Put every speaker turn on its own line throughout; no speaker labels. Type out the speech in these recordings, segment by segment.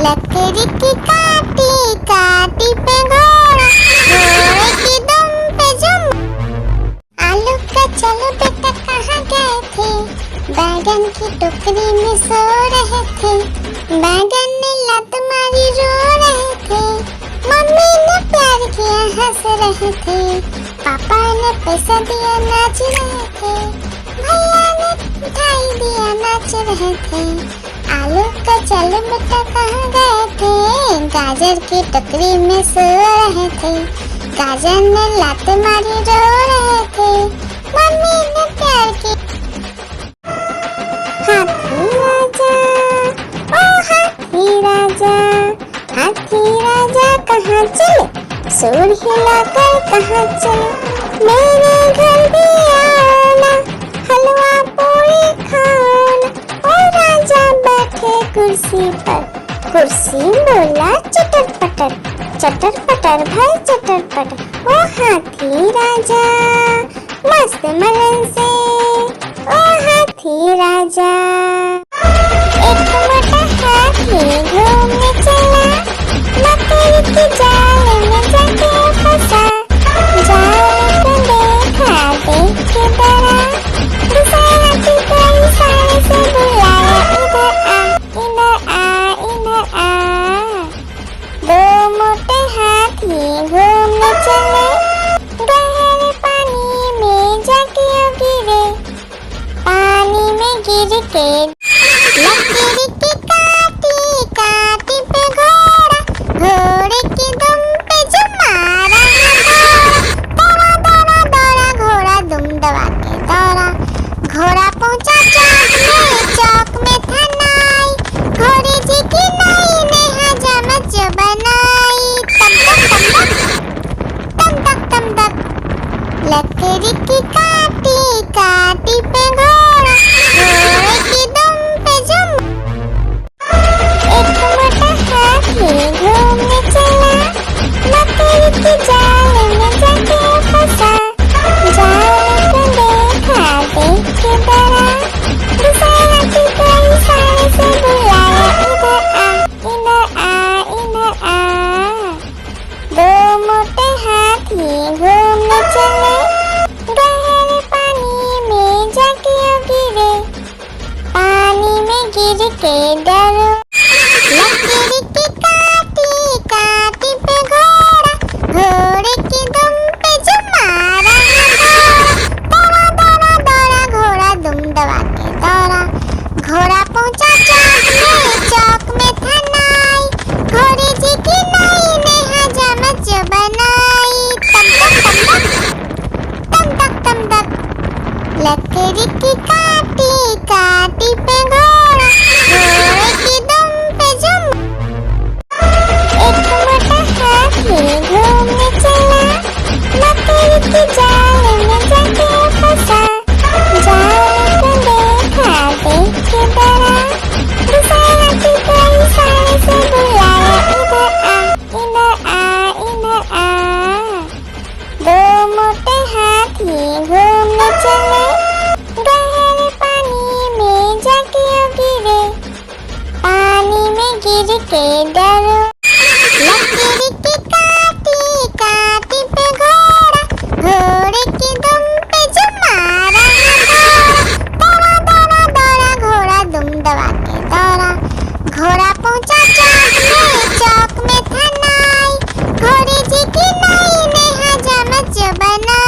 लकड़ी की काटी काटी पे घोड़ा, घोड़े की दुम पे जुम। आलू का चलो बेटा कहाँ गए थे, बैगन की टोकरी में सो रहे थे। बैगन ने लत मारी रो रहे थे, मम्मी ने प्यार किया हंस रहे थे, पापा ने पैसा दिया नाच रहे थे, भैया ने मिठाई दिया नाच रहे थे। आलू का चलो बेटा कहाँ गए थे, गाजर की टोकरी में सो रहे थे। गाजर ने लात मारी रो रहे थे, मम्मी ने प्यार की। हाथी राजा ओ हाथी राजा, हाथी राजा कहाँ चले, सूर हिलाकर कहाँ चले। मेरे घर भी आना, हलवा पूरी खाना। ओ राजा बैठे कुर्सी पर, कुर्सी बोला चटर पटर भाई चटर पटर। ओ हाथी राजा मस्त मलन से, ओ हाथी राजा। एक मोटा हाथी घूमने चला, मकड़ी की जाल में जाके फंसा। जाल को देखा देख के डरा, दूसरे हाथी को इशारे से बुलाया, इधर आ इधर आ। दो मोटे हाथी घूमने चले, गहरे पानी में जाके गिरे। पानी में गिर के लकड़ी की काटी काटी पे घोड़ा, घोड़े की दुम पे जुम मारा घोड़ा। दौड़ा दौड़ा घोड़ा दुम दबा के दौड़ा। घोड़ा पहुंचा चौक में था नाई, घोड़े जी की नाई ने हजामत जो बनाई। तम तक लकड़ी की काटी काटी पे घोड़ा, घोड़े की दुम पे जुम। एक मोटा हाथी घूमने चला, मकड़ी की जाल में जाके फंसा। जाल को देखा देख के डरा, दूसरे हाथी को इशारे से बुलाया, इधर आ। दो मोटे हाथी घूमने चले, गहरे पानी में जाके गिरे। पानी में गिर के डरो, लकड़ी की काटी काटी पे घोड़ा, घोड़े की दुम पे जुम मारा घोड़ा। दौड़ा घोड़ा दुम दबा के दौड़ा। घोड़ा पहुंचा चौक में था नाई, घोड़े जी की नाई ने हजामत जो बनाई। तम तक लकड़ी की काटी काटी पे घोड़ा, घोड़े की दुम पे जुम। एक मोटा हाथी घूमने चला, मकड़ी की जाल में जाके फंसा। जाल को देखा देख के डरा, दूसरे हाथी को इशारे से बुलाया, इधर आ। दो मोटे हाथी घूमने चले, गहरे पानी में जाके गिरे। पानी में गिर के डरो, लकड़ी की काटी काटी पे घोड़ा, घोड़े की दुम पे जुम मारा घोड़ा। दौड़ा घोड़ा दुम दबा के दौड़ा। घोड़ा पहुंचा चौक में था नाई, घोड़े जी की नाई ने हजामत जो बनाई।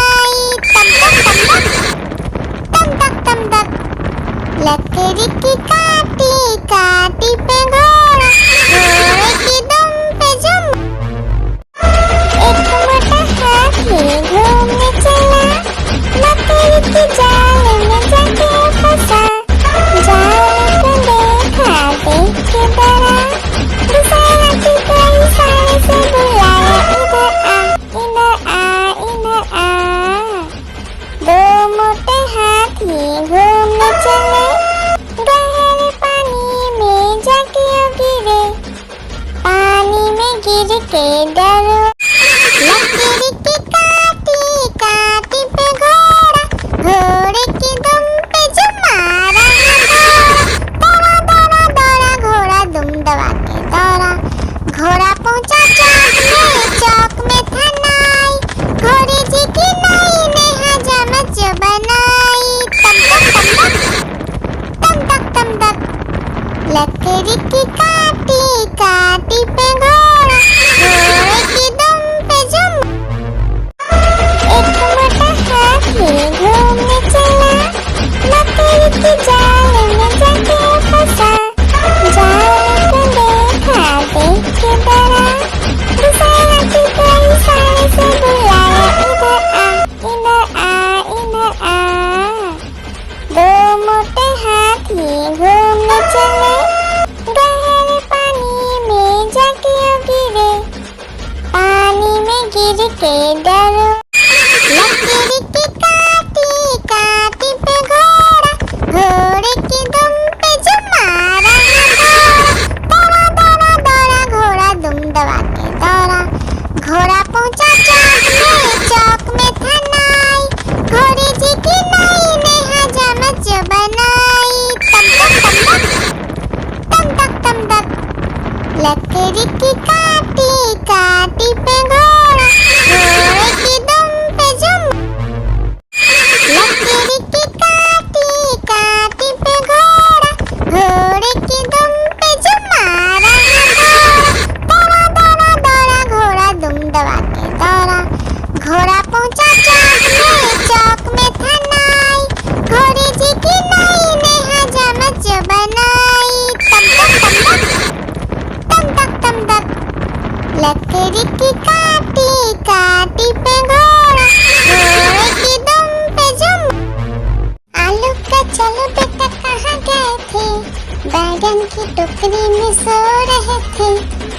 टोकरी में सो रहे थे,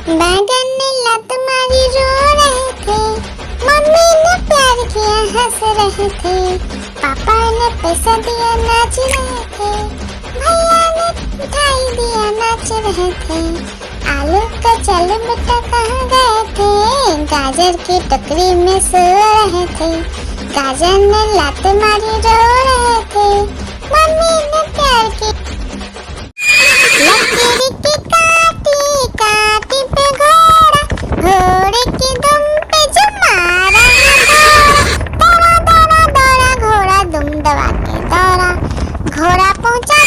बैगन ने लात मारी रो रहे थे, मम्मी ने प्यार किया हंस रहे थे, पापा ने पैसा दिया नाच रहे थे, भैया ने मिठाई दिया नाच रहे थे। आलू का चलो बेटा कहाँ गए थे, गाजर की टोकरी में सो रहे थे, गाजर ने लात मारी रो रहे थे, मम्मी ने प्यार की। लकड़ी की काटी काटी पे घोड़ा, घोड़े की दुम पे जो मारा दौड़ा दौड़ा दौड़ा घोड़ा दुम दबा के दौड़ा, घोड़ा पहुंचा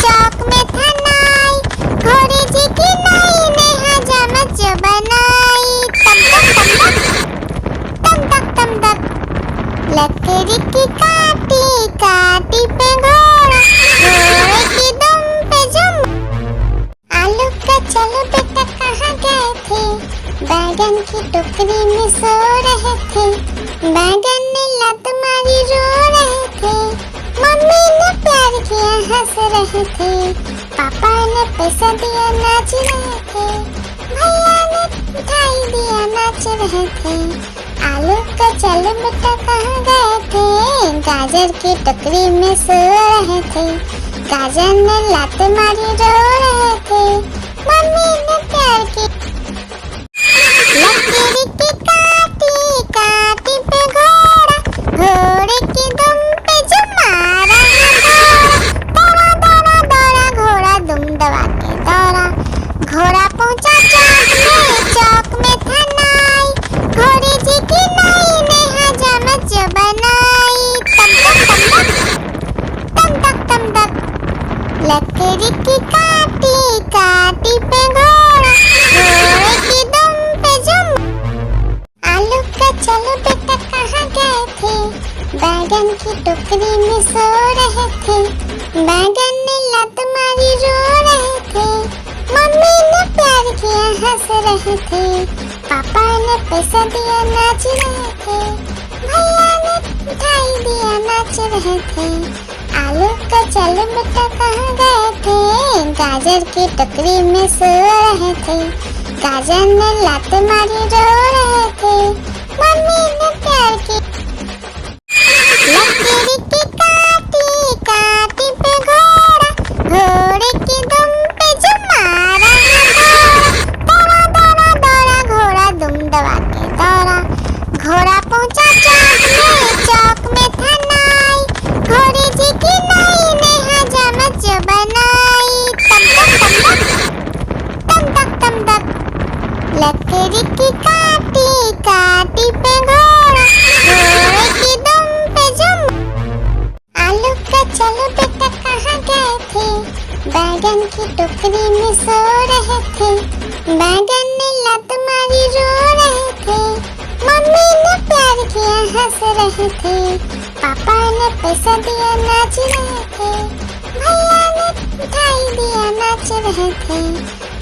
चौक में था नाई, घोड़े जी की नाई ने हजामत जो बनाई, तम तक तम तक। लकड़ी की काटी काटी पे घोड़ा, घोड़े की दुम पे जो। आलू का चलो बेटा कहाँ गए थे, बैगन की टोकरी में सो रहे थे, बैगन ने लात मारी रो रहे थे, मम्मी ने प्यार किया हंस रहे थे, पापा ने पैसा दिया नाच रहे थे, भैया ने मिठाई दिया नाच रहे थे। आलू का चलो बेटा कहाँ गए थे, गाजर की टोकरी में सो रहे थे, गाजर ने लात मारी रो रहे थे, मम्मी ने प्यार की। लकड़ी की काटी काटी पे घोड़ा, घोड़े की दुम पे जो मारा दौड़ा दौड़ा दौड़ा घोड़ा दुम दबा के दौड़ा, घोड़ा पहुंचा चौक में था नाई, घोड़े जी की नाई ने हजामत जो बनाई, तम तक। लकड़ी की काटी काटी पे घोड़ा, घोड़े की दुम पे जो। आलू का चलो बेटा कहाँ गए थे, बैगन की टोकरी में सो रहे थे, बैगन ने लात मारी रो रहे थे, मम्मी ने प्यार किया हंस रहे थे, पापा ने पैसा दिया नाच रहे थे, भैया ने मिठाई दिया नाच रहे थे। आलू का चलो बेटा कहाँ गए थे, गाजर की टोकरी में सो रहे थे, गाजर ने लात मारी रो रहे थे, मम्मी ने प्यार की। लकड़ी की काटी काटी पे घोड़ा, घोड़े की दुम पे जो मारा दौड़ा दौड़ा दौड़ा घोड़ा दुम दबा के दौड़ा, घोड़ा पहुंचा चौक में था नाई, घोड़े जी की नाई ने हजामत जो बनाई, तम तक। लकड़ी की काटी काटी पे घोड़ा, घोड़े की दुम पे जो। आलू का चलो बेटा कहाँ गए थे, बैगन की टोकरी में सो रहे थे, बैगन ने लात मारी रो रहे थे, मम्मी ने प्यार किया हंस रहे थे, पापा ने पैसा दिया नाच रहे थे, भैया ने मिठाई दिया नाच रहे थे।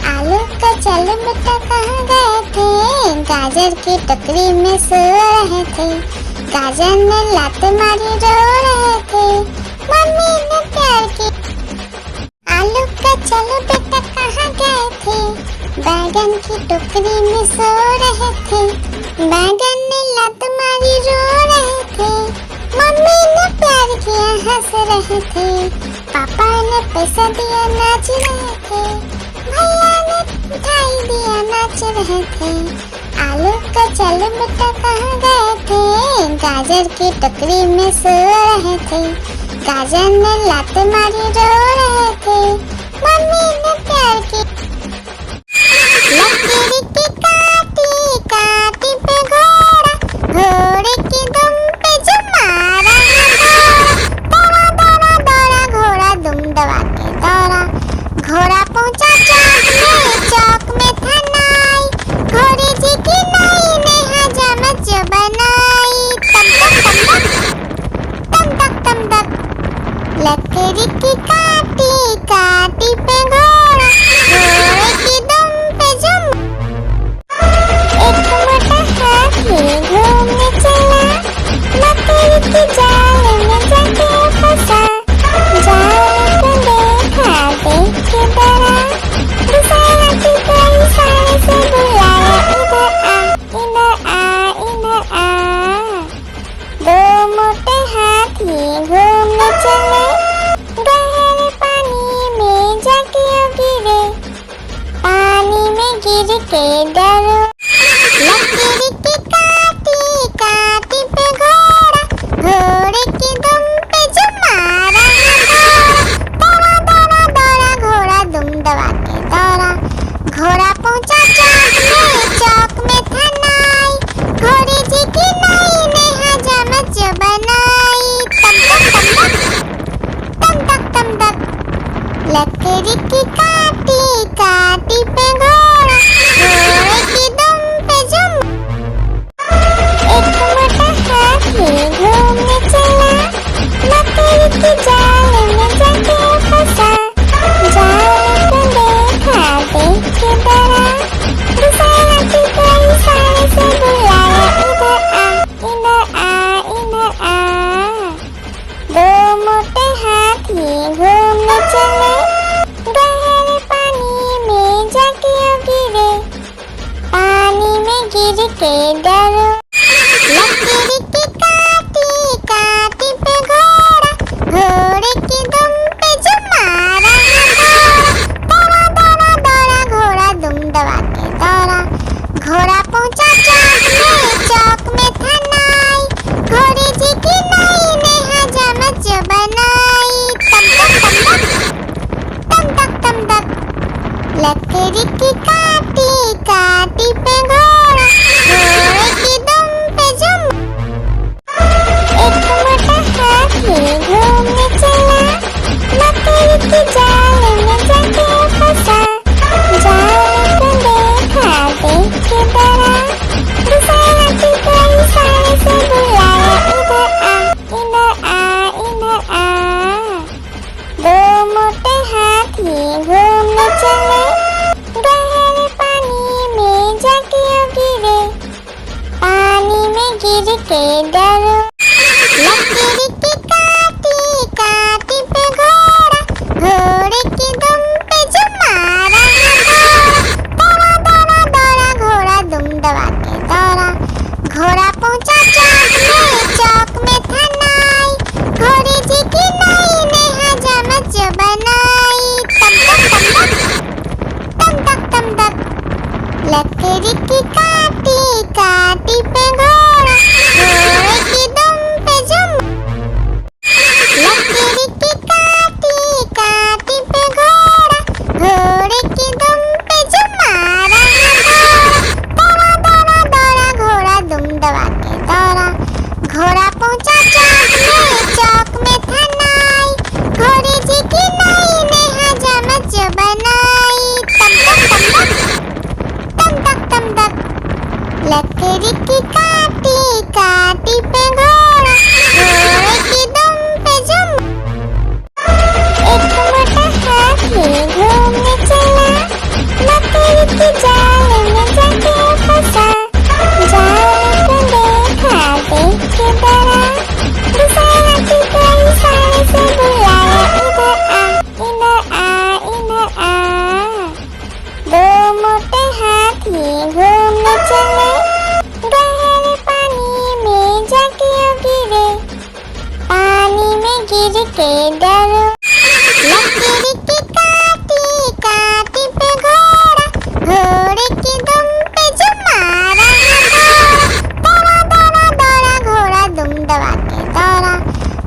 आलू का चलो बेटा कहाँ गए थे, गाजर की टोकरी में सो रहे थे, गाजर ने लात मारी रो रहे थे, मम्मी ने प्यार की। आलू का चलो बेटा कहाँ गए थे, बैगन की टोकरी में सो रहे थे, बैगन ने लात मारी रो रहे थे, मम्मी ने प्यार किया हंस रहे थे, पापा ने पैसा दिया नाच रहे थे, भैया ने मिठाई दिया नाच रहे थे। आलू का चलो बेटा कहाँ गए थे, गाजर की टोकरी में सो रहे थे, गाजर ने लात मारी रो रहे थे, मम्मी ने प्यार की। लकड़ी की काटी काटी पे घोड़ा, घोड़े की दुम पे जो मारा दौड़ा दौड़ा दौड़ा घोड़ा दुम दबा के दौड़ा, घोड़ा पहुंचा चौक में था नाई, घोड़े जी की नाई ने हजामत जो बनाई, तम तक। लकड़ी की काटी काटी पे घोड़ा, के डरो। लकड़ी की काटी काटी पे घोड़ा, घोड़े की दुम पे जो मारा दौड़ा दौड़ा दौड़ा घोड़ा दुम दबा के दौड़ा। घोड़ा पहुंचा चौक में था नाई, घोड़े जी की नई ने हजामत जो बनाई। तम तक तम तक लकड़ी की काटी काटी पे घोड़ा, घोड़े की दुम पे जुम। एक मोटा हाथी घूमने चला, लकड़ी की जाल में जाके फंसा। जाल को देखा देख के डरा, दूसरे हाथी को इशारे से बुलाया, इधर आ इधर आ इधर आ। दो मोटे हाथी घूमने चले, गहरे पानी में जाके गिरे, पानी में गिर के डरो। लकड़ी की काटी काटी पे घोड़ा, घोड़े की दुम पे जो मारा दौड़ा दौड़ा दौड़ा घोड़ा दुम दबा के दौड़ा। घोड़ा पहुंचा चौक में था नाई, घोड़े जी की नई ने हजामत जो बनाई। तम तक लकड़ी की काटी काटी पे घोड़ा, घोड़े की दुम पे जुम। एक मोटा हाथी घूमने चला, लकड़ी की जाल में जाके फंसा। जाल को देखा देख के डरा, दूसरे हाथी को इशारे से बुलाया, इधर आ इधर आ इधर आ। दो मोटे हाथी घूमने चले, गहरे पानी में जाके गिरे, पानी में गिर के डरो। लकड़ी की काटी काटी पे घोड़ा, घोड़े की दुम पे जो मारा दौड़ा दौड़ा दौड़ा घोड़ा दुम दबा के दौड़ा। घोड़ा पहुंचा चौक में था नाई, घोड़े जी की नई ने हजामत जो बनाई। तम तक लकड़ी की काटी काटी पे घोड़ा, घोड़े की दुम पे जुम। लकड़ी की काटी काटी पे घोड़ा, घोड़े की दुम पे जो मारा दौड़ा दौड़ा दौड़ा घोड़ा दुम दबा के दौड़ा। घोड़ा पहुंचा चौक में था नाई, घोड़े जी की नई ने हजामत जो बनाई। तम तक लकड़ी की काटी काटी पे घोड़ा, घोड़े की दुम पे जुम। एक मोटा हाथी घूमने चला, लकड़ी की जाल में जाके फंसा। जाल को देखा देख के डरा, दूसरे हाथी को इशारे से बुलाया, इधर आ इधर आ इधर आ। दो मोटे हाथी घूमने चले, गहरे पानी में जाके गिरे, पानी में गिर के डरो। लकड़ी की काटी काटी पे घोड़ा, घोड़े की दुम पे जो मारा दौड़ा दौड़ा दौड़ा घोड़ा दुम दबा के दौड़ा।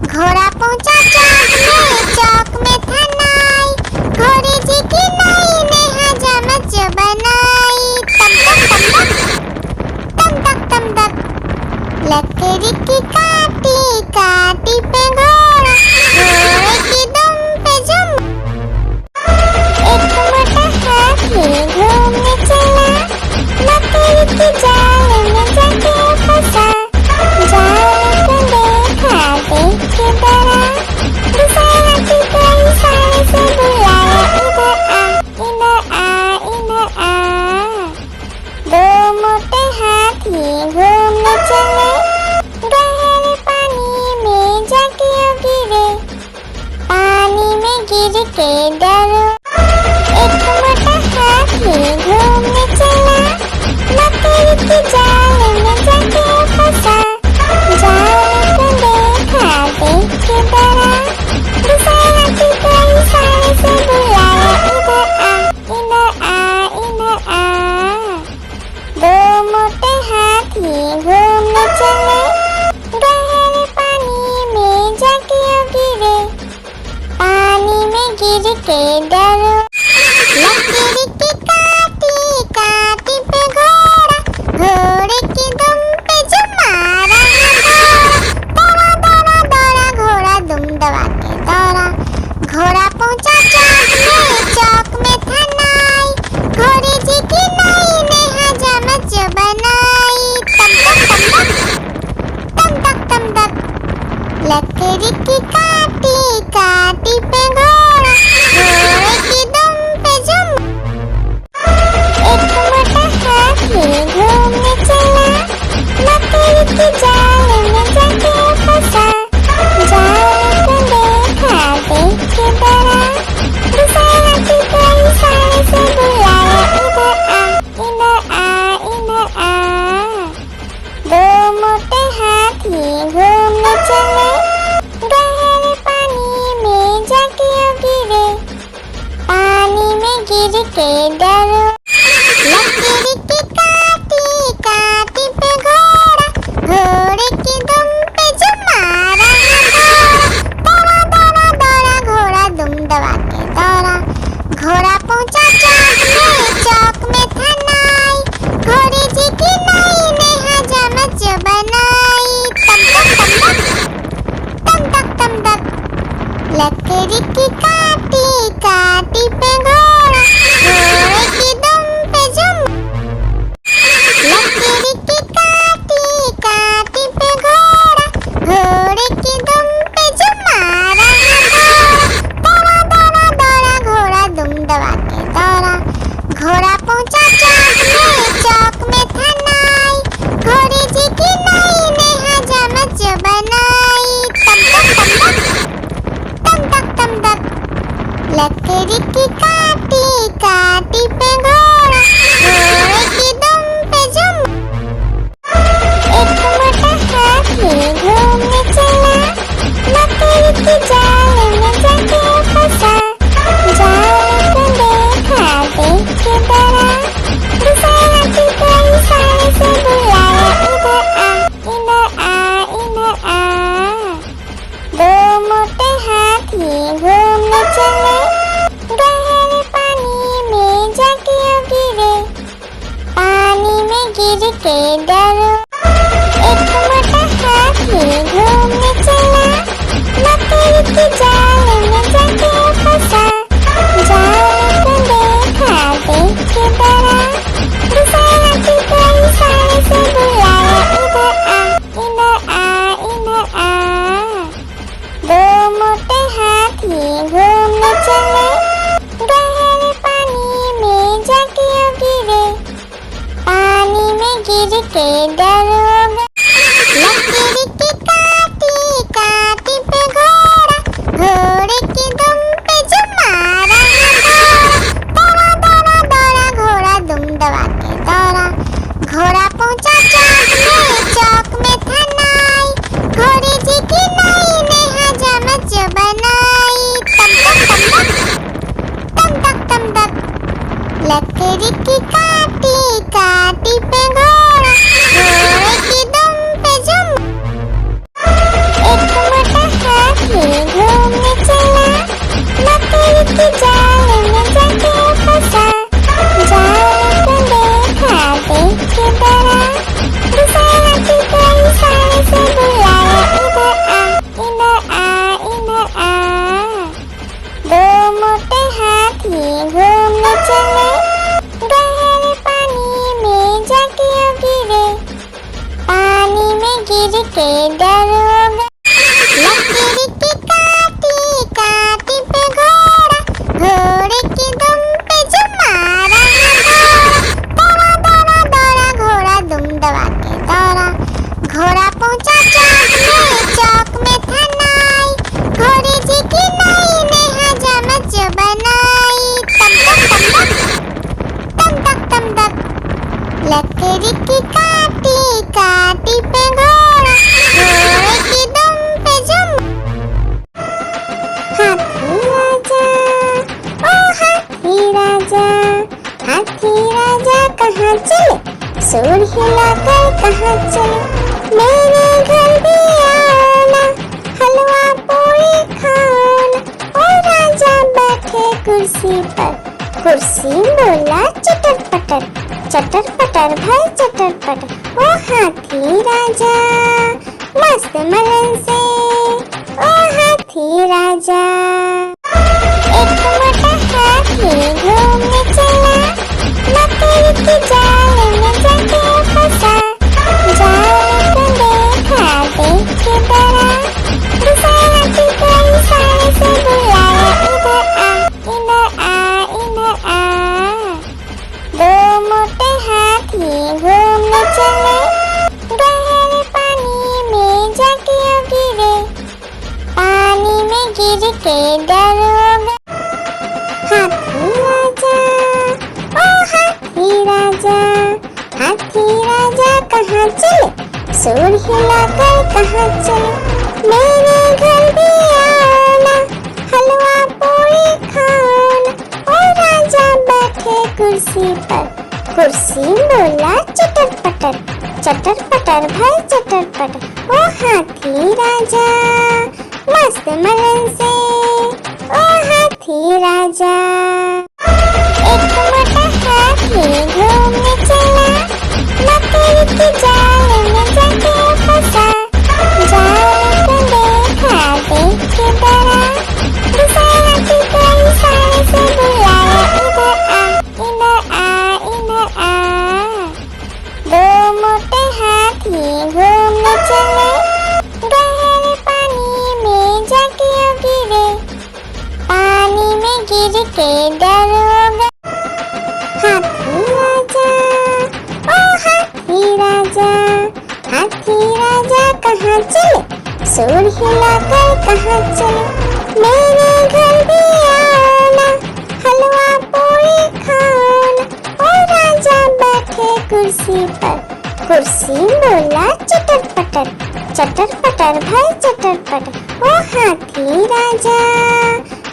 घोड़ा पहुंचा चौक में था नाई, घोड़े जी की नई ने हजामत जो बनाई। तम तक लकड़ी की काटी काटी पे घोड़ा, घोड़े की दुम पे जुम। एक मोटा हाथी घूमने चला, लकड़ी की जाल में जाके फंसा। जाल को देखा देख के डरा, दूसरे हाथी को इशारे से बुलाया, इधर आ इधर आ इधर आ। दो मोटे हाथी घूमने चले, गहरे पानी में जाके गिरे, पानी में गिर के डरो। एक मोटा हाथी घूमने चला, लकड़ी की के डरो। लकड़ी की काटी काटी पे घोड़ा, घोड़े की दुम पे जो मारा है दौड़ा। दौड़ा दौड़ा घोड़ा दुम दबा के दौड़ा। घोड़ा पहुंचा चौक में था नाई, घोड़े जी की नाई ने हजामत जो बनाई। तम तक तम तक लकड़ी की काटी काटी पे घोड़ा, घोड़े की दुम पे जुम। एक मोटा हाथी घूमने चला, लकड़ी की जाल में जाके फंसा। जाल को देखा देख के डरा, दूसरा हाथी को इशारे से बुलाया, इधर आ इधर आ। दो मोटे हाथी घूमने चले, गहरे पानी में जाके गिरे। पानी में गिर के डरो। लकड़ी की काटी काटी पे घोड़ा, घोड़े की दुम पे जो मारा है दौड़ा। दौड़ा दौड़ा घोड़ा दुम दबा के दौड़ा। घोड़ा पहुंचा चौक में था नाई, घोड़े जी की नाई ने हजामत जो बनाई। तम तक लकड़ी की काटी काटी पे घोड़ा, घोड़े की दुम पे जुम। लकड़ी की काटी काटी पे घोड़ा, घोड़े की दुम पे जो मारा है दौड़ा। दौड़ा दौड़ा घोड़ा दुम दबा के दौड़ा। घोड़ा पहुंचा चौक में था नाई, घोड़े जी की नाई ने हजामत जो बनाई। तम तक लकड़ी की काटी काटी चटर पटर भाई चटर पटर, ओ हाथी राजा मस्त मलन से, ओ हाथी राजा। एक मोटा हाथी घूमने चला, मकड़ी की जाल में जाके फंसा। जाल को देखा देख के डरा, दूसरा हाथी को इशारे से बुलाया, इधर आ इधर आ। दो मोटे हाथी घूमने चले, गहरे पानी में जाके गिरे। पानी में गिर के डर हो गए। हाथी राजा ओ हाथी राजा, हाथी राजा कहाँ चले? सुर हिलाकर कहाँ चले? मेरे घर भी आना, हलवा पूरी खाना। ओ राजा बैठे कुर्सी पर, कुर्सी बोला चटर पटर भाई चटर पटर, ओ हाथी राजा मस्त मलन से, ओ हाथी राजा। एक मोटा हाथी घूमने चला, मकड़ी की जाल में जाके फंसा। जाल को देखा देख के डरा, दूसरा हाथी को इशारे से बुलाया, इधर आ इधर आ। दो मोटे हाथी घूमने चले, गहरे पानी में जाके गिरे। पानी में गिर के डर हो गए। हाथी राजा ओ हाथी राजा, हाथी राजा कहाँ चले? सुर हिलाकर कहाँ चले? मेरे घर भी आना, हलवा पूरी खाना। ओ राजा बैठे कुर्सी पर, कुर्सी बोला चटर पटर भाई चटर पटर, ओ हाथी राजा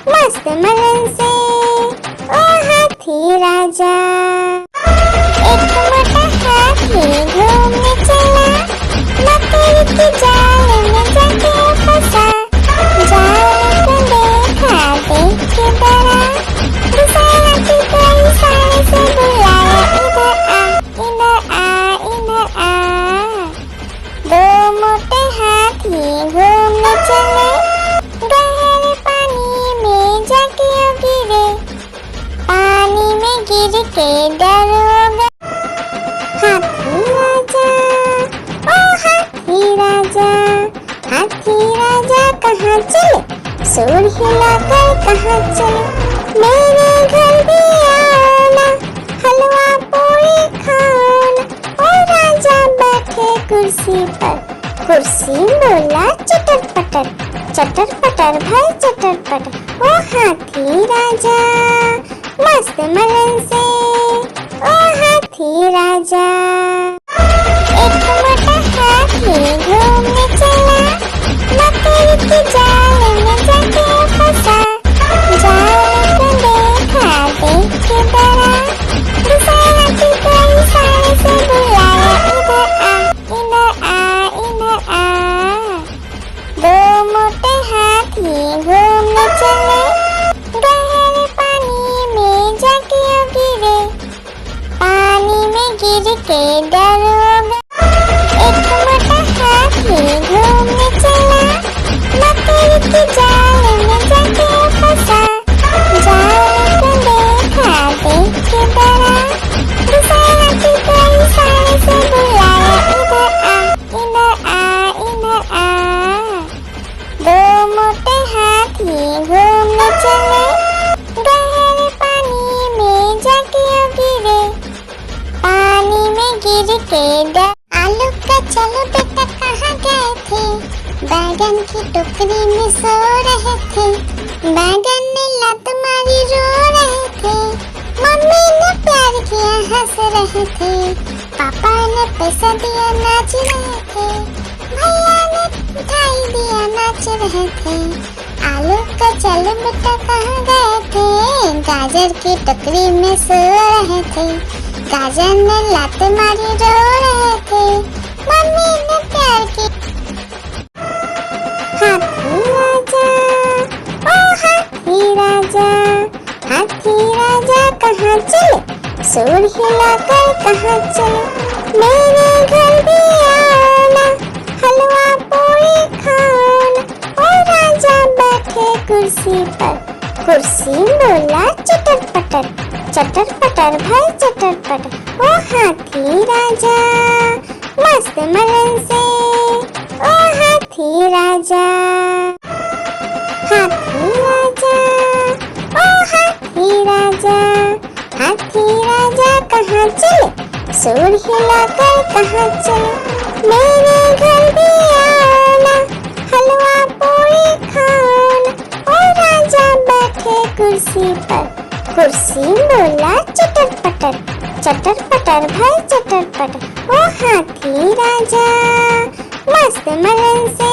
मस्त मलन से, ओ हाथी राजा। एक मोटा हाथी घूमने चला, मकड़ी की जाल में जाके फंसा। जाल को देखा देख के डरा, दूसरा हाथी को इशारे से बुलाया, इधर आ। दो मोटे हाथी घूमने चले, गहरे पानी में जाके गिरे। पानी में गिर के डर हो गए। हाथी राजा ओ हाथी राजा, हाथी राजा कहाँ चले? सुर हिलाकर कहाँ चले? मेरे घर भी आना, हलवा पूरी खाना। ओ राजा बैठे कुर्सी पर, कुर्सी बोला चटर पटर भाई चटर पटर, ओ हाथी राजा मस्त मलन से, ओ हाथी राजा। एक मोटा हाथी घूमने चला, मकड़ी की जाल में जाके फंसा। जाल को देखा देख के डरा, दूसरा हाथी को इशारे से बुलाया, इधर आ। दो मोटे हाथी घूमने चले, गहरे पानी में जाके गिरे। पानी में गिर के डर हो गए। एक मोटा हाथी घूमने चला, मकड़ी की जाल में जाके फंसा। जाल को देखा देख के डरा, दूसरा हाथी को इशारे से बुलाया, इधर आ। दो मोटे हाथी घूमने चले, गहरे पानी में जाके गिरे। पानी में गिर के डर। आलू का चलो बेटा कहाँ गए थे? बैगन की टोकरी में सो रहे थे। बैगन ने लत मारी रो रहे थे। मम्मी ने प्यार किया हंस रहे थे। पापा ने पैसा दिया नाच रहे थे। भैया ने मिठाई दिया नाच रहे थे। आलू का चलो बेटा कहाँ गए थे? गाजर की टोकरी में सो रहे थे। गाजर ने लात मारी रो रहे थे। मम्मी ने प्यार की। हाथी राजा ओ हाथी राजा, हाथी राजा कहाँ चले? सुर हिलाकर कहाँ चले, मेरे घर भी आना, हलवा पूरी खाना। ओ राजा बैठे कुर्सी पर, कुर्सी बोला चटर पटर भाई चटर पटर। ओ हाथी राजा मस्त मलन से, ओ हाथी राजा, हाथी राजा, ओ हाथी राजा, हाथी राजा कहाँ चले, सुर हिलाकर कहाँ चले, मेरे घर भी आना, हलवा पूरी खाना। ओ राजा बैठे कुर्सी पर, कुर्सी बोला चटर पटर भाई चटर पटर। ओ हाथी राजा मस्त मलन से,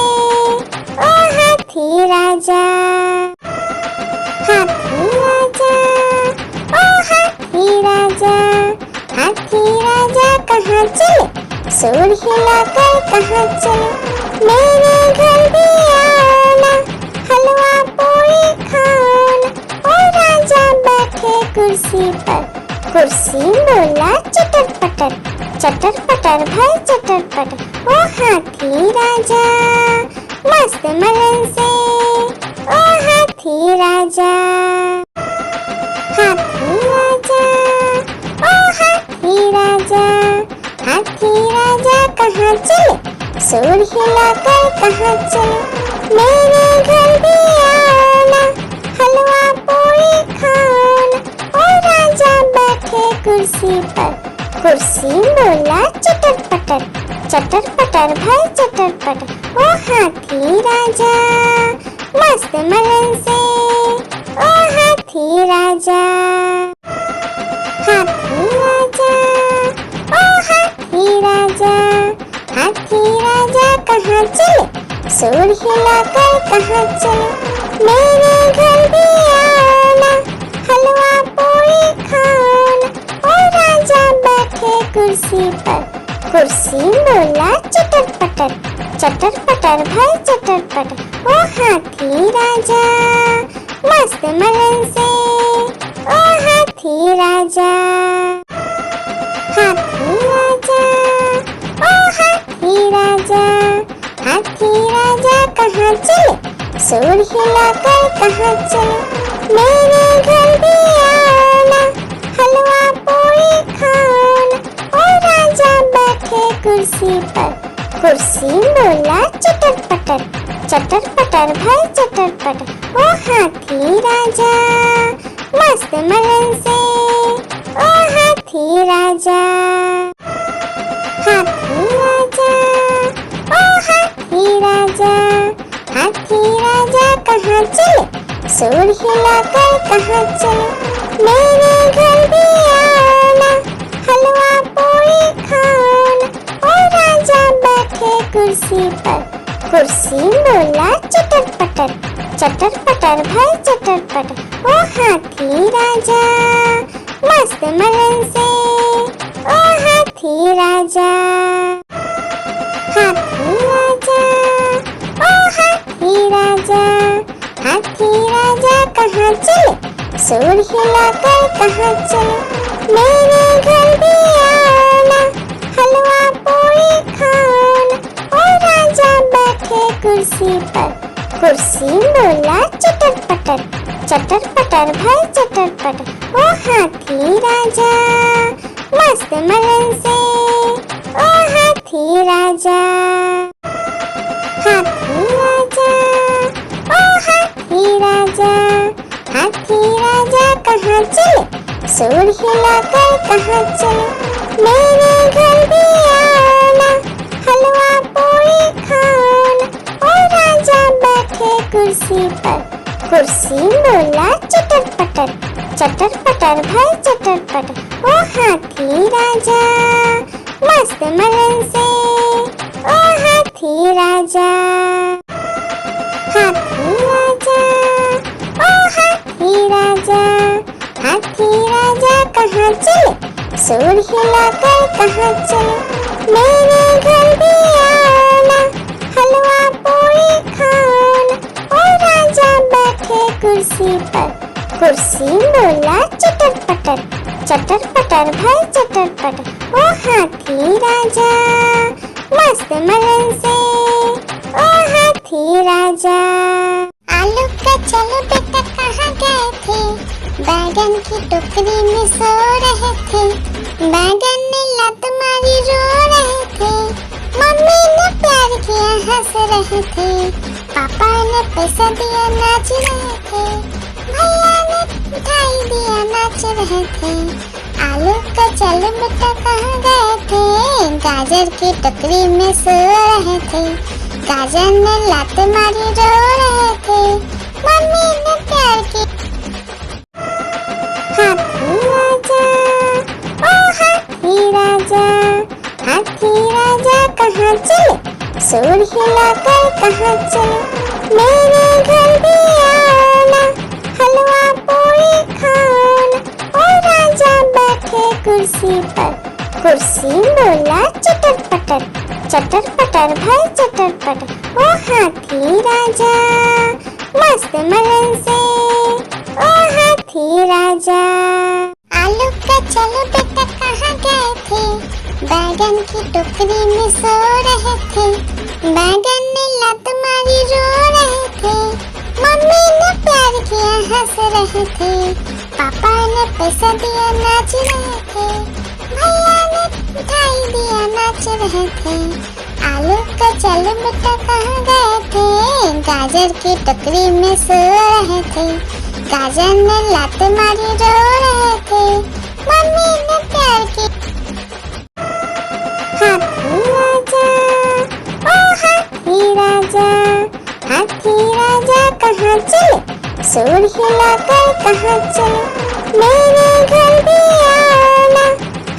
ओ हाथी राजा, हाथी राजा, ओ हाथी राजा, हाथी राजा कहाँ चले, सुर हिलाकर कहाँ चले, मेरे घर भी आना, हलवा पूरी खाना। ओ राजा बैठे कुर्सी पर, कुर्सी बोला चटर पटर भाई चटर पटर। ओ हाथी राजा मस्त मलन से, ओ हाथी राजा, हाथी राजा, ओ हाथी राजा, हाथी राजा कहाँ चले, सुर हिलाकर कहाँ चले, मेरे घर भी आना, हलवा पूरी खाना। ओ राजा बैठे कुर्सी पर, कुर्सी बोला चटर पटर भाई चटर पटर। ओ हाथी राजा मस्त मलन से, ओ हाथी राजा, हाथी राजा, ओ हाथी राजा, हाथी राजा कहाँ चले, सुर हिलाकर कहाँ चले, मेरे घर भी आना, हलवा पूरी खाना। ओ राजा बैठे कुर्सी पर, कुर्सी बोला चटर पटर भाई चटर पटर। ओ हाथी राजा मस्त मलन से, ओ हाथी राजा, हाथी राजा, ओ हाथी राजा, हाथी राजा कहाँ चले, सुर हिलाकर कहाँ चले, मेरे घर भी आना, हलवा पूरी खाना। ओ राजा बैठे कुर्सी पर, कुर्सी बोला चटर पटर भाई चटर पटर। ओ हाथी राजा मस्त मलन से, ओ हाथी राजा, हाथी राजा, ओ हाथी राजा, हाथी राजा कहाँ चले, सुर हिलाकर कहाँ चले, मेरे घर भी आना, हलवा पूरी खाना। ओ राजा बैठे कुर्सी पर, कुर्सी बोला चटर पटर भाई चटर पटर। ओ हाथी राजा मस्त मलन से, ओ हाथी राजा, हाथी राजा, ओ हाथी राजा, हाथी राजा कहाँ चले, सुर हिलाकर कहाँ चले, मेरे घर भी आना, हलवा पूरी खाना। ओ राजा बैठे कुर्सी पर, कुर्सी बोला चटर पटर भाई चटर पटर। ओ हाथी राजा मस्त मलन से, ओ हाथी राजा, हाथी राजा, ओ हाथी राजा, हाथी राजा कहाँ चले, सुर हिलाकर कहाँ चले, मेरे घर भी आना, हलवा पूरी खाना। ओ राजा बैठे कुर्सी पर, कुर्सी बोला चटर पटर भाई चटर पटर। ओ हाथी राजा मस्त मलन से, ओ हाथी राजा, हाथी राजा, ओ हाथी राजा, हाथी राजा कहाँ चले, सुर हिलाकर कहाँ चले, मेरे घर भी आना, हलवा पूरी खाना। ओ राजा बैठे कुर्सी पर, कुर्सी बोला चटर पटर पटर भाई चटर पटर, ओ हाथी राजा मस्त मलन से, ओ हाथी राजा। आलू का चलो बेटा कहाँ गए थे, बैगन की टोकरी में सो रहे थे, बैगन ने लात मारी रो रहे थे, मम्मी ने प्यार किया हंस रहे थे, पापा ने पैसा दिया नाच रहे थे, भैया ने मिठाई दिया नाच रहे थे। आलू का चलो बेटा कहाँ गए थे, गाजर की टोकरी में सो रहे थे, गाजर ने लात मारी रो रहे थे, मम्मी ने प्यार की। हाथी राजा ओ हाथी राजा, हाथी राजा कहाँ चले, सूर हिलाकर कहाँ चले, मेरे घर भी आना, हलवा पूरी खाना। ओ राजा बैठे कुर्सी पर, कुर्सी बोला चटर पटर भाई चटर पटर, ओ हाथी राजा मस्त मलन से, ओ हाथी राजा। आलू का चलो बेटा कहाँ गए थे, बैगन की टोकरी में सो रहे थे, बैगन ने लात मारी रो रहे थे, मम्मी ने प्यार किया हंस रहे थे, पापा ने पैसा दिया नाच रहे थे, भैया ने मिठाई दिया नाच रहे थे। आलू का चलो बेटा कहाँ गए थे, गाजर की टोकरी में सो रहे थे, गाजर ने लात मारी रो रहे थे, मम्मी ने प्यार की। हाथी राजा ओ हाथी राजा, हाथी राजा कहाँ चले, सूर हिलाकर कहाँ चले, मेरे घर भी आना,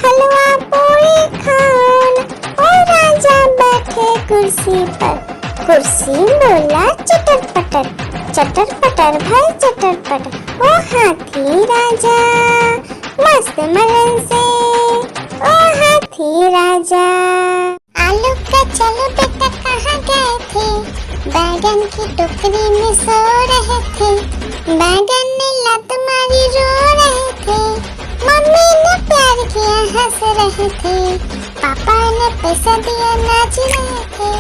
हलवा पूरी खाना। ओ राजा बैठे कुर्सी पर, कुर्सी बोला चटर पटर भाई चटर पटर, ओ हाथी राजा मस्त मलन से, ओ हाथी राजा। आलू का चलो बेटा कहाँ गए थे, बैगन की टोकरी में सो रहे थे, बैगन ने लात मारी रो रहे थे, मम्मी ने प्यार किया हंस रहे थे, पापा ने पैसा दिया नाच रहे थे,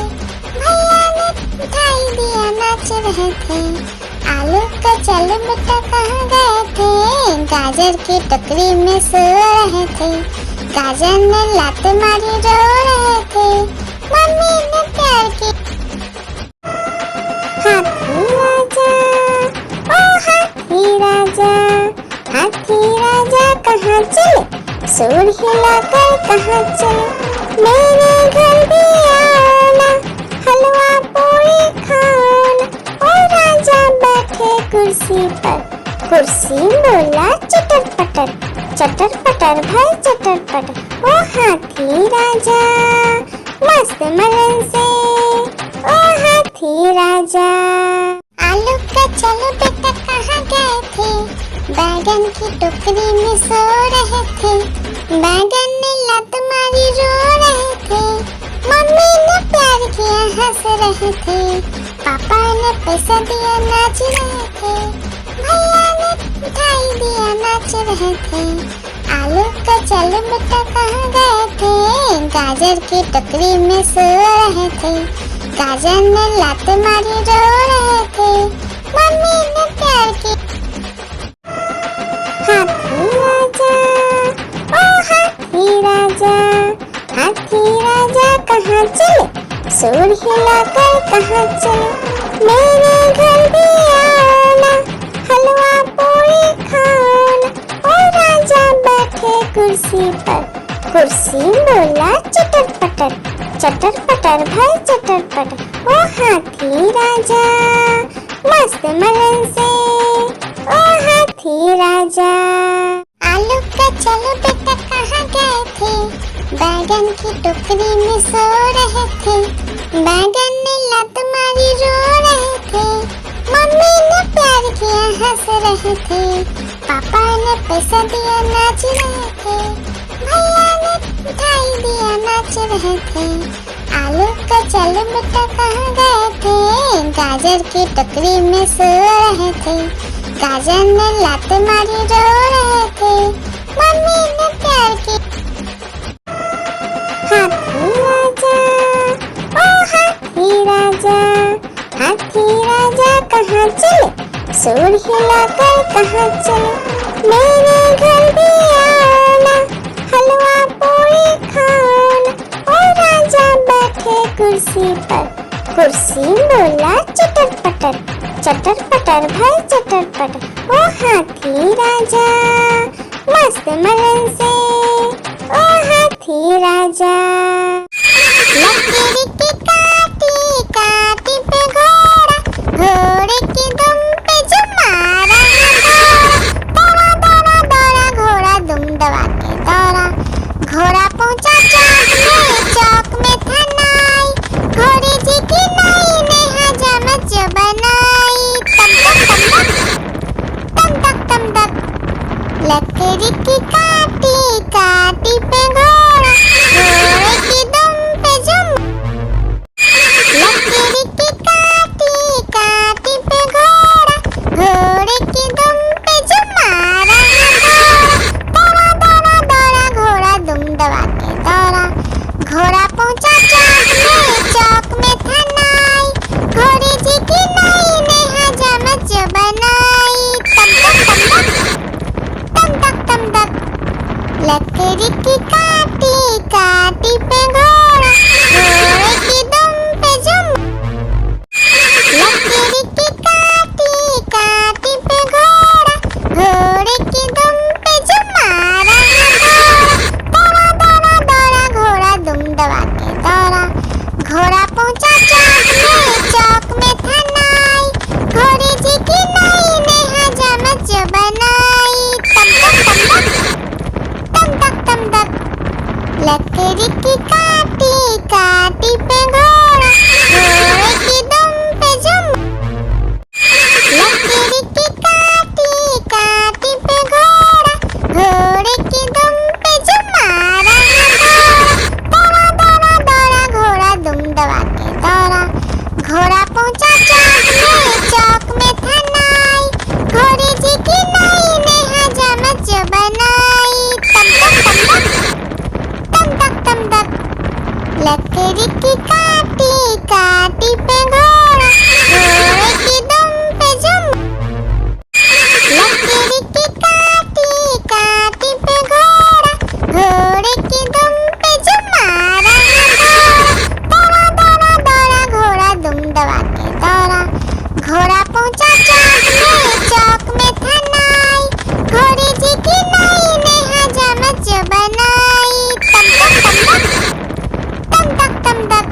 भैया ने मिठाई दिया नाच रहे थे। आलू का चलो बेटा कहाँ गए थे, गाजर की टोकरी में सो रहे थे, गाजर ने लात मारी रो रहे थे, मम्मी ने प्यार की। हाथी राजा ओ हाथी राजा, हाथी राजा कहाँ चले, सूर हिलाकर कहाँ चले, मेरे घर भी आना, हलवा पूरी खाना। ओ राजा बैठे कुर्सी पर, कुर्सी बोला चटर पटर भाई चटर पटर, ओ हाथी राजा मस्त मलन से, ओ हाथी राजा। आलू का चलो बेटा कहाँ गए थे, बैगन की टोकरी में सो रहे थे, बैगन ने लात मारी रो रहे थे, मम्मी ने प्यार किया हंस रहे थे, पापा ने पैसा दिया नाच रहे थे, भैया ने मिठाई दिया नाच रहे थे। आलू का चलो बेटा कहाँ गए थे, गाजर की टोकरी में सो रहे थे, गाजर ने लात मारी रो रहे थे, मम्मी ने प्यार की। हाथी राजा ओ हाथी राजा, हाथी राजा कहाँ चले, सूर हिलाकर कहाँ चले, मेरे घर भी आना, हलवा पूरी खाना। ओ राजा बैठे कुर्सी पर, कुर्सी बोला चटर पटर भाई चटर पटर, ओ हाथी राजा मस्त मलन से, ओ हाथी राजा। आलू का चलो बेटा कहाँ गए थे, बैगन की टोकरी में सो रहे थे, बैगन ने लात मारी रो रहे थे, मम्मी ने प्यार किया हंस रहे थे, पापा ने पैसा दिया नाच रहे थे, भैया ने मिठाई दिया नाच रहे थे। आलू का चलो बेटा कहाँ गए थे, गाजर की टोकरी में सो रहे थे, गाजर ने लात मारी रो रहे थे, मम्मी ने प्यार की। हाथी राजा, ओ हाथी राजा, हाथी राजा कहाँ चले, सूर हिलाकर कहाँ चले, मेरे घर भी आना, हलवा पूरी खाना। ओ राजा बैठे कुर्सी पर, कुर्सी बोला चटर पटर, चटर पटर भाई चटर पटर। ओ हाथी राजा मस्त मलन से, ओ हाथी राजा। लकीर की काटी काटी पे घोड़ा, घोड़े की दुम पे जो मारा दौड़ा दौड़ा दौड़ा घोड़ा दुम दबा के दौड़ा। घोड़ा पहुंचा चौक में था नाई, घोड़े जी की नई ने हजामत जो बनाई। तम तक तम तक लकीर की काटी काटी पे घोड़ा, घोड़े की दुम पे जुम। लकीर की काटी काटी पे घोड़ा, घोड़े की दुम पे जुम मारा दौड़ा दौड़ा दौड़ा घोड़ा दुम दबा के दौड़ा। घोड़ा पहुंचा चौक में था नाई, घोड़े जी की नई ने हजामत जो बनाई। तम तक लकीर की काटी काटी पे घोड़ा, घोड़े की दुम पे जुम। लकीर की काटी काटी पे घोड़ा, घोड़े की दुम पे जुम मारा दौड़ा दौड़ा दौड़ा घोड़ा दुम दबा के दौड़ा। घोड़ा पहुंचा चौक में था नाई, घोड़े जी की नई ने हजामत जो बनाई। तम तक लकीर की काटी काटी पे घोड़ा, घोड़े की दुम पे जुम। लकीर की काटी काटी पे घोड़ा, घोड़े की दुम पे जुम मारा दौड़ा दौड़ा दौड़ा घोड़ा दुम दबा के दौड़ा। घोड़ा पहुंचा चौक में था नाई, घोड़े जी की नई ने हजामत जो बनाई। तम तक लकीर की काटी काटी पे घोड़ा, घोड़े की दुम पे जुम। लकीर की काटी काटी पे घोड़ा, घोड़े की दुम पे जुम मारा दौड़ा दौड़ा दौड़ा घोड़ा दुम दबा के दौड़ा। घोड़ा पहुंचा चौक में था नाई, घोड़े जी की नई ने हजामत जो बनाई। तम तक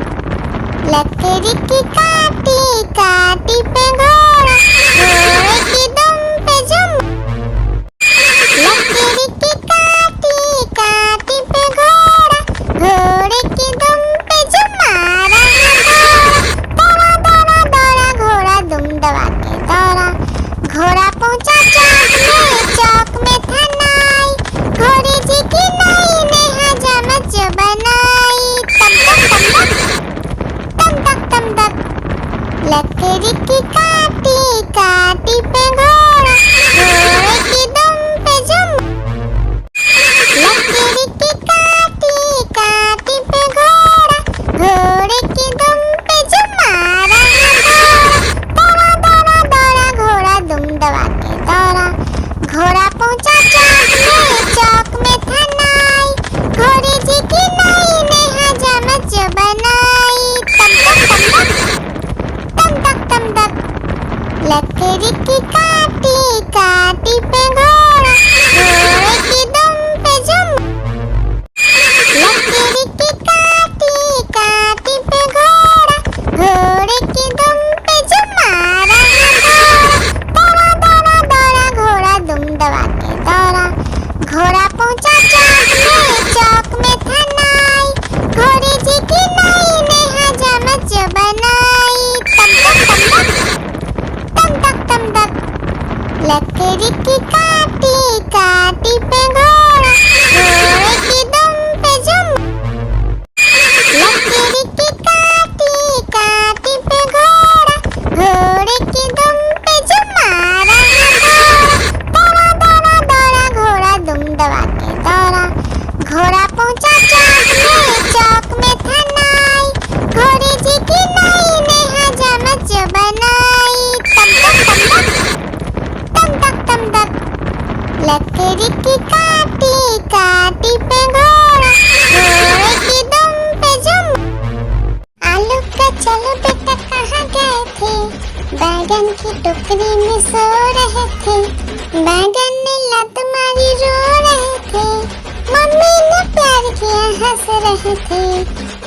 लकीर की काटी काटी पे घोड़ा, घोड़े की दुम पे जुम। लकीर की काटी काटी पे घोड़ा, घोड़े की दुम पे जुम मारा दौड़ा दौड़ा दौड़ा घोड़ा दुम दबा के दौड़ा। घोड़ा पहुंचा चौक में था नाई, घोड़े जी की नई ने हजामत जो बनाई। तम तक लकीर की काटी काटी पे घोड़ा, घोड़े की दुम पे जुम। लकीर की काटी काटी पे घोड़ा, घोड़े की दुम पे जुम मारा दौड़ा दौड़ा दौड़ा घोड़ा दुम दबा के दौड़ा। घोड़ा पहुंचा चौक में था नाई, घोड़े जी की नई ने हजामत जो बनाई। तम तक लकीर की काटी काटी पे घोड़ा, घोड़े की दुम पे जुम। लकीर की काटी काटी पे घोड़ा, घोड़े की दुम पे जुम मारा दौड़ा दौड़ा दौड़ा घोड़ा दुम दबा के दौड़ा। घोड़ा पहुंचा चौक में था नाई, घोड़े जी की नई ने हजामत जो बनाई। तम तक बैगन की टोकरी में सो रहे थे, बैगन ने लत मारी रो रहे थे, मम्मी ने प्यार किया हंस रहे थे,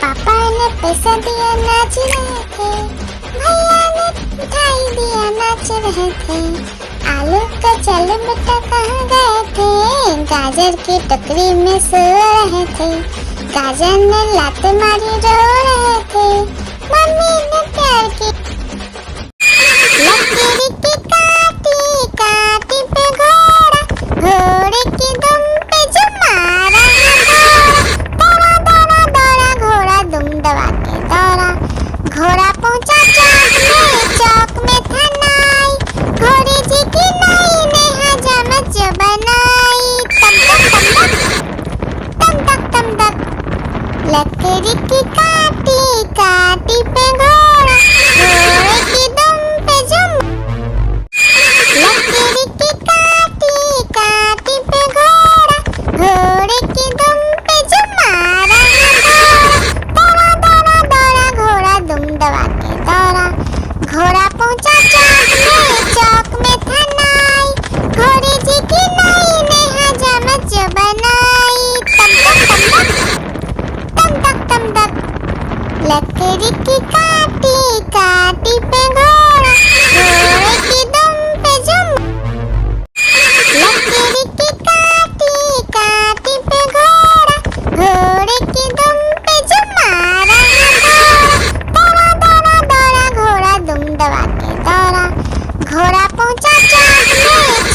पापा ने पैसा दिया नाच रहे थे, भैया ने मिठाई दिया नाच रहे थे। आलू का चलो बेटा कहाँ गए थे, गाजर की टोकरी में सो रहे थे, गाजर ने लात मारी रो रहे थे, मम्मी ने प्यार की। लकीर की काटी काटी पे घोड़ा, घोड़े की दुम पे जो मारा दौड़ा दौड़ा दौड़ा घोड़ा दुम दबा के दौड़ा, घोड़ा पहुंचा चौक में था नाई, घोड़े जी की नाई ने हजामत जो बनाई, तम तक तम तक। लकीर की काटी काटी पे घोड़ा, घोड़े की दुम पे जो। लकीर की काटी काटी पे घोड़ा, घोड़े की दुम पे जो मारा दौड़ा दौड़ा दौड़ा घोड़ा दुम दबा के दौड़ा, घोड़ा पहुंचा चौक में था नाई, घोड़े जी की नाई ने हजामत जो बनाई, तम तक। लकीर की काटी काटी पे घोड़ा, घोड़े की दुम पे जो। लकीर की काटी काटी पे घोड़ा, घोड़े की दुम पे जो मारा दौड़ा दौड़ा दौड़ा घोड़ा दुम दबा के दौड़ा, घोड़ा पहुंचा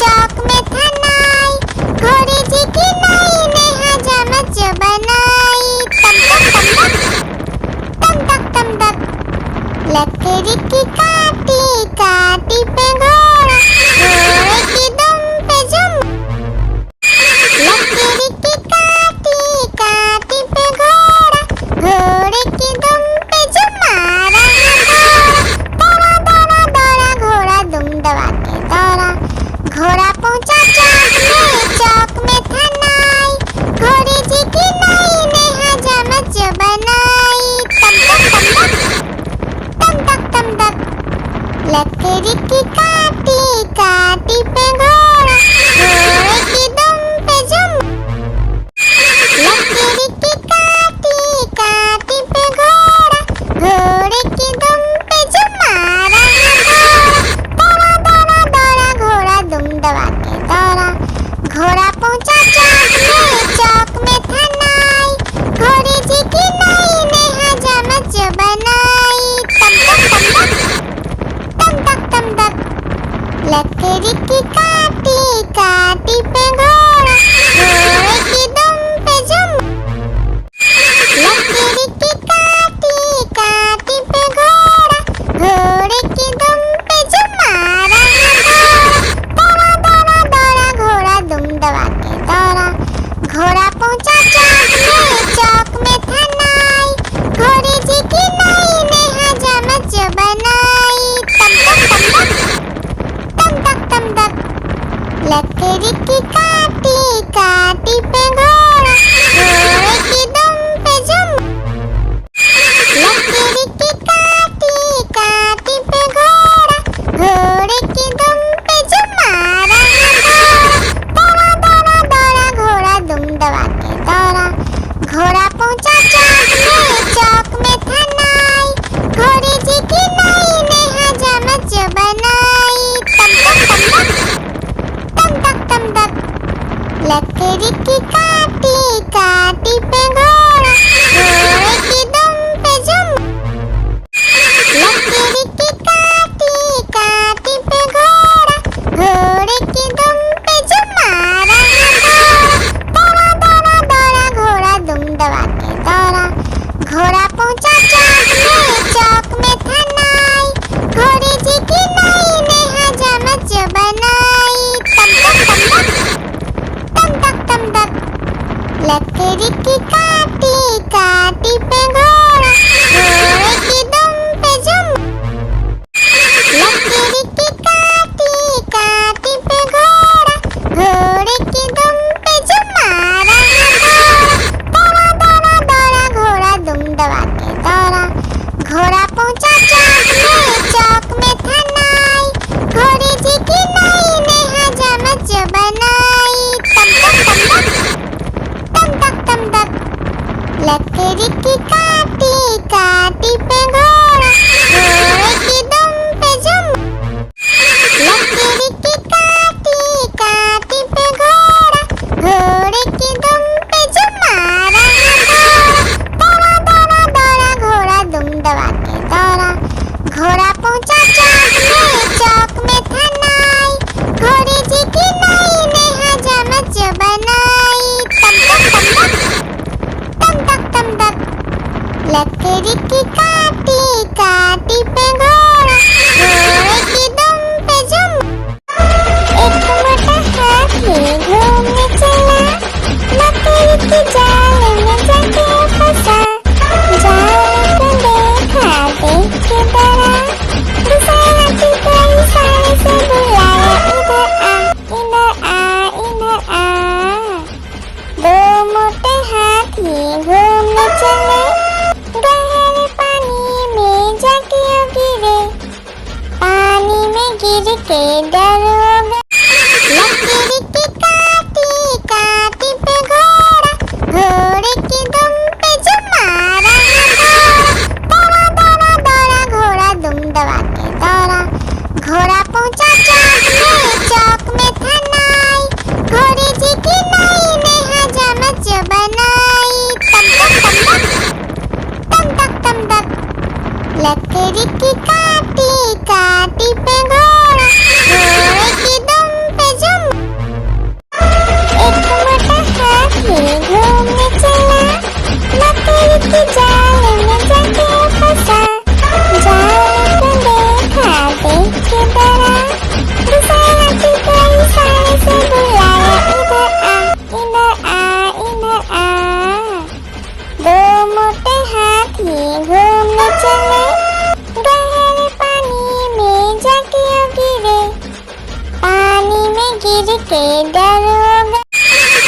चौक में था नाई, घोड़े जी की नाई ने हजामत जो बनाई, तम तक। लकीर की काटी काटी पे घोड़ा, घोड़े की दुम पे जो। लकीर की काटी काटी पे घोड़ा, घोड़े की दुम पे जो मारा दौड़ा दौड़ा दौड़ा घोड़ा दुम दबा के दौड़ा, घोड़ा पहुंचा चौक में था नाई, घोड़े जी की नाई ने हजामत जो बनाई, तम तक। लकीर की काटी काटी पे घोड़ा, घोड़े की दुम पे जो। लकीर की काटी काटी पे घोड़ा, घोड़े की दुम पे जो मारा दौड़ा दौड़ा दौड़ा घोड़ा दुम दबा के दौड़ा, घोड़ा पहुंचा चौक में था नाई, घोड़े जी की नाई ने हजामत जो बनाई, तम तक। लकीर की काटी काटी पे घोड़ा, घोड़े की दुम पे जो। लकीर की काटी काटी पे घोड़ा, घोड़े की दुम पे जो मारा दौड़ा दौड़ा दौड़ा घोड़ा दुम दबा के दौड़ा, घोड़ा पहुंचा चौक में था नाई, घोड़े जी की नाई ने हजामत जो बनाई, तम तक। के डरोगे। लकड़ी की काटी काटी पे घोड़ा, घोड़े की दुम पे जो मारा है दौड़ा, दौड़ा दौड़ा घोड़ा दुम दबा के दौड़ा। घोड़ा पहुंचा चौक में था नाई, घोड़े जी की नाई ने हजामत जो बनाई। तम तक तम तक लकड़ी की काटी काटी पे घोड़ा, घोड़े की दुम पे जुम। एक मोटा हाथी घूमने चला, लकड़ी की जाल में जाके फंसा। जाल को देखा देख के डरा, दूसरा हाथी को इशारे से बुलाया, इधर आ इधर आ इधर आ। दो मोटे हाथी घूमने चले, गहरे पानी में जाके गिरे, पानी में गिर के डरोगे।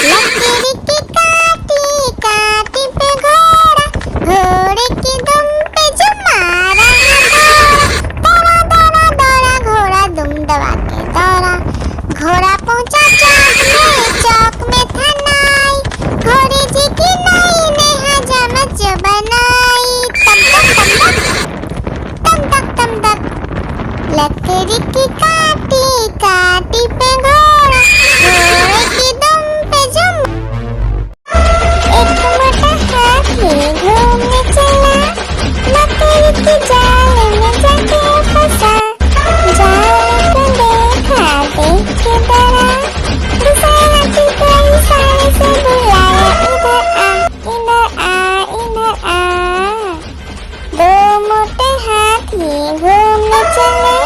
लकड़ी की काटी काटी पे घोड़ा, घोड़े की दुम पे जो मारा है दौड़ा, दौड़ा दौड़ा घोड़ा दुम दबा के दौड़ा। घोड़ा पहुंचा चौक में था नाई, घोड़े जी की नाई ने हजामत जो बनाई। तम तक लकड़ी की काटी काटी पे घोड़ा, घोड़े की दुम पे जुम। एक मोटा हाथी घूमने चला, लकड़ी की जाल में जाके फंसा। जाल को देखा देख के डरा, दूसरा हाथी को इशारे से बुलाया, इधर आ इधर आ इधर आ। दो मोटे हाथी घूमने चले,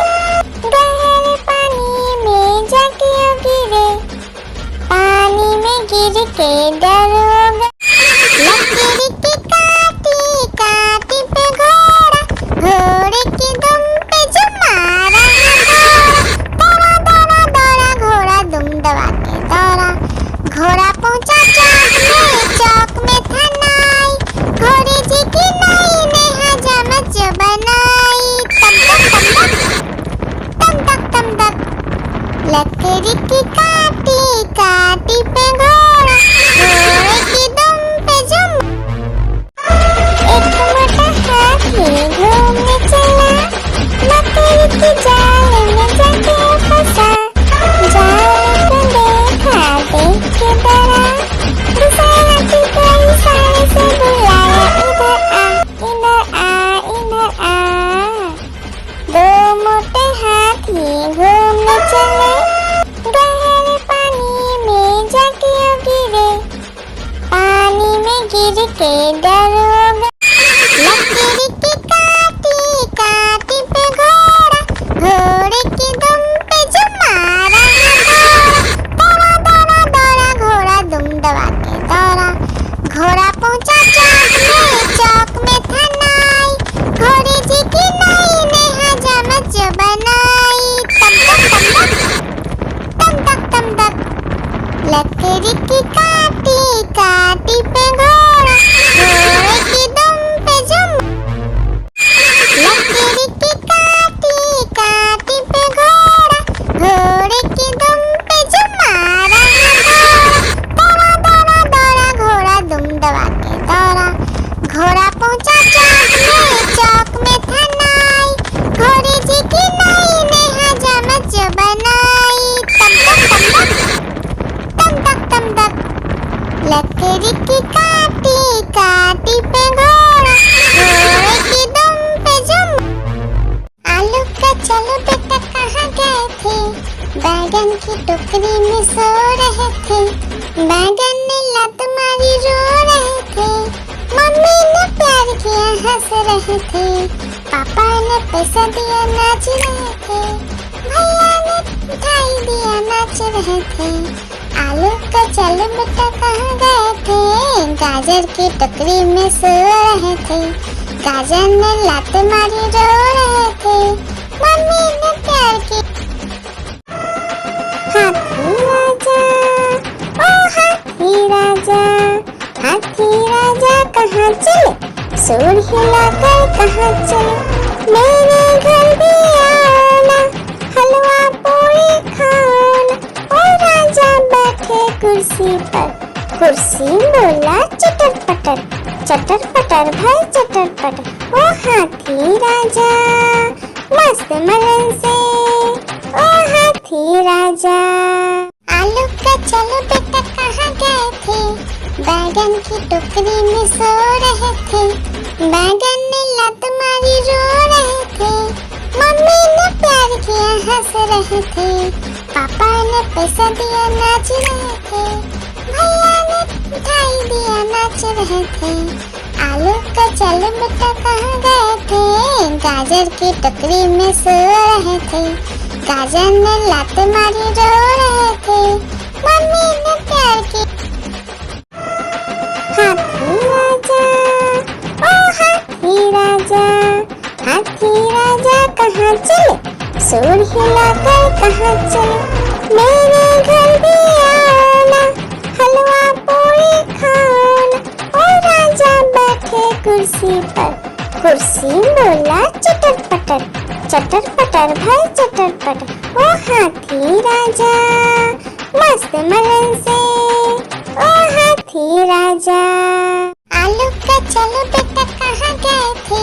गहरे पानी में जाके गिरे, पानी में गिर के डरोगे। लकड़ी की काटी काटी पे घोड़ा, घोड़े की दुम पे जो मारा है दौड़ा, दौड़ा दौड़ा घोड़ा दुम दबा के दौड़ा। घोड़ा पहुंचा चौक में था नाई, घोड़े जी की नाई ने हजामत जो बनाई। तम तक लकड़ी की काटी काटी पे घोड़ा, घोड़े की दुम पे जुम। एक मोटा हाथी घूमने चला, लकड़ी की जाल में जाके फंसा। जाल को देखा देख के डरा, दूसरा हाथी को इशारे से बुलाया, इधर आ इधर आ इधर आ। दो मोटे हाथी घूमने चले, गहरे पानी में जाके गिरे, पानी में गिर के डरोगे। लकड़ी की काटी काटी पे घोड़ा, घोड़े की दुम पे जो मारा है दौड़ा, दौड़ा दौड़ा घोड़ा दुम दबा के दौड़ा। घोड़ा पहुंचा चौक में था नाई, घोड़े जी की नाई ने हजामत जो बनाई। तम तक लकड़ी की काटी काटी पे घोड़ा, घोड़े की दुम पे जुम। लकड़ी की काटी काटी पे घोड़ा, घोड़े की दुम पे जो मारा है दौड़ा, दौड़ा दौड़ा घोड़ा दुम दबा के दौड़ा। घोड़ा पहुंचा चौक में था नाई, घोड़े जी की नाई ने हजामत जो बनाई। तम तक लकड़ी की काटी काटी पे घोड़ा, घोड़े की दुम पे जुम। आलू का चलो बेटा कहाँ गए थे, बैगन की टोकरी में सो रहे थे। बैगन ने लत मारी रो रहे थे, मम्मी ने प्यार किया हंस रहे थे, पापा ने पैसा दिया नाच रहे थे, भैया ने मिठाई दिया नाच रहे थे। आलू का चलो बेटा कहाँ गए थे, गाजर की टोकरी में सो रहे थे। गाजर ने लात मारी रो रहे थे, मम्मी ने प्यार की। हाथी राजा ओ हाथी राजा, हाथी राजा कहाँ चले, सूंड हिलाकर कहाँ चले, मेरे घर भी आना, हलवा पटर भाई चटर पटर, ओ हाथी राजा मस्त मलन से, ओ हाथी राजा। आलू का चलो बेटा कहाँ गए थे, बैगन की टोकरी में सो रहे थे, बैगन ने लत मारी रो रहे थे, मम्मी ने प्यार किया हंस रहे थे, पापा ने पैसा दिया नाच रहे थे, भैया ने मिठाई दिया नाच रहे थे। आलू का चलो बेटा कहाँ गए थे, गाजर की टोकरी में सो रहे थे, गाजर ने लात मारी रो रहे थे, मम्मी ने प्यार की। हाथी राजा ओ हाथी राजा, हाथी राजा कहाँ चले, सूर हिलाकर कहाँ चले, मेरे घर भी आना, हलवा पूरी खाना। ओ राजा बैठे कुर्सी पर, कुर्सी बोला चटर पटर भाई चटर पटर, ओ हाथी राजा मस्त मलन से, ओ हाथी राजा। आलू का चलो बेटा कहाँ गए थे,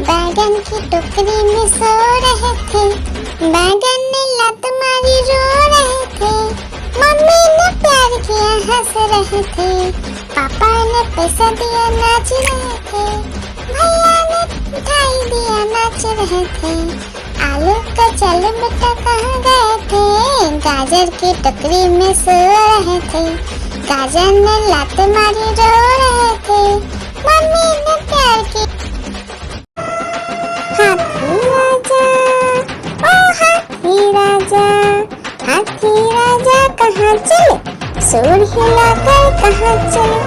बैगन की टोकरी में सो रहे थे, बैगन ने लत मारी रो रहे थे, मम्मी ने प्यार किया हंस रहे थे, पापा ने पैसा दिया नाच रहे थे, भैया ने मिठाई दिया नाच रहे थे। आलू का चलो बेटा कहाँ गए थे, गाजर की टोकरी में सो रहे थे, गाजर ने लात मारी रो रहे थे, मम्मी ने प्यार की। हाथी राजा ओ हाथी राजा, हाथी राजा कहाँ चले, सूर हिलाकर कहाँ चले,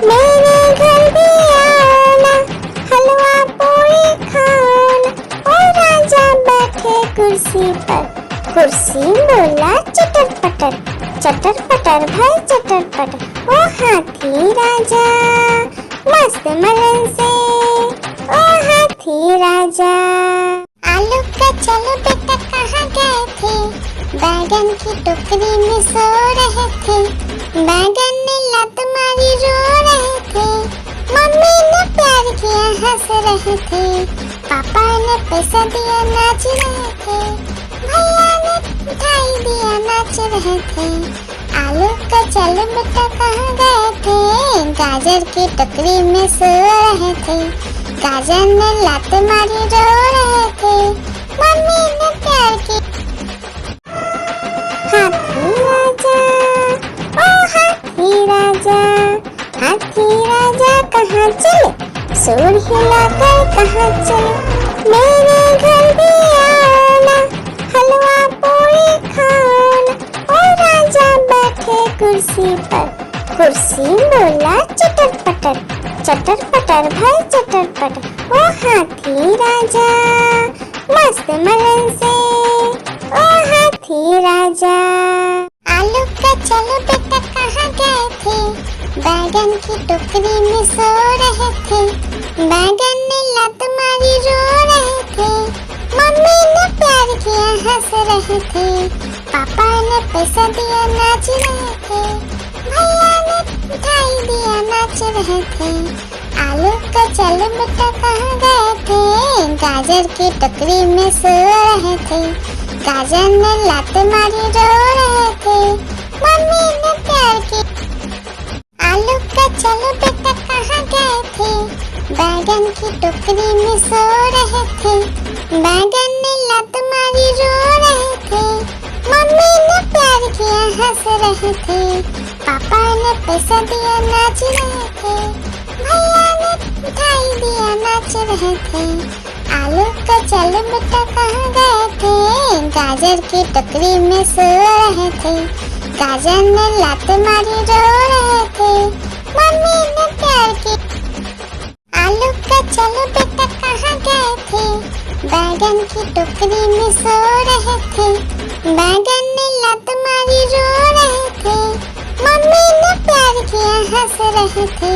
मेरे घर भी आना, हलवा पूरी खाना। ओ राजा बैठे कुर्सी पर, कुर्सी बोला चटर पटर भाई चटर पटर, ओ हाथी राजा मस्त मलन से, ओ हाथी राजा। आलू का चलो बेटा कहाँ गए थे, बैगन की टोकरी में सो रहे थे, बैगन ने लत मारी रो रहे थे, मम्मी ने प्यार किया हंस रहे थे, पापा ने पैसा दिया नाच रहे थे, भैया ने मिठाई दिया नाच रहे थे। आलू का चलो बेटा कहाँ गए थे, गाजर की टोकरी में सो रहे थे, गाजर ने लात मारी रो रहे थे, मम्मी ने प्यार की। हाथी राजा ओ हाथी राजा, हाथी राजा कहाँ चले, सूर हिलाकर कहाँ चले, मेरे घर भी आना, हलवा पूरी खाना। ओ राजा बैठे कुर्सी पर, कुर्सी बोला चटर पटर भाई चटर पटर, ओ हाथी राजा मस्त मलन से, ओ हाथी राजा। आलू का चलो बेटा कहाँ गए थे, बैगन की टोकरी में सो रहे थे, बैगन ने लत मारी रो रहे थे, मम्मी ने प्यार किया हंस रहे थे, पापा ने पैसा दिया नाच रहे थे, भैया ने मिठाई दिया नाच रहे थे। आलू का चलो बेटा कहाँ गए थे, गाजर की टोकरी में सो रहे थे, गाजर ने लात मारी रो रहे थे, मम्मी ने प्यार की। आलू का चलो बेटा कहाँ गए थे, बैगन की टोकरी में सो रहे थे, बैगन ने लत मारी रो रहे थे, मम्मी ने प्यार किया हंस रहे थे, पापा ने पैसा दिया नाच रहे थे, भैया ने मिठाई दिया नाच रहे थे। आलू का चलो बेटा कहाँ गए थे, गाजर की टोकरी में सो रहे थे, गाजर ने लात मारी रो रहे थे, मम्मी ने प्यार की। आलू का चलो बेटा कहाँ गए थे, बैगन की टोकरी में सो रहे थे, बैगन ने लत मारी रो रहे थे, मम्मी ने प्यार किया हंस रहे थे,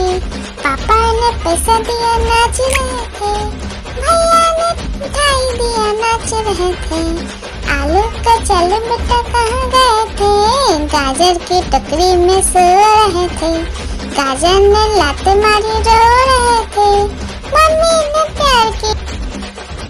पापा ने पैसा दिया नाच रहे थे, भैया ने मिठाई दिया नाच रहे थे। आलू का चलो बेटा कहाँ गए थे, गाजर की टोकरी में सो रहे थे, गाजर ने लात मारी रो रहे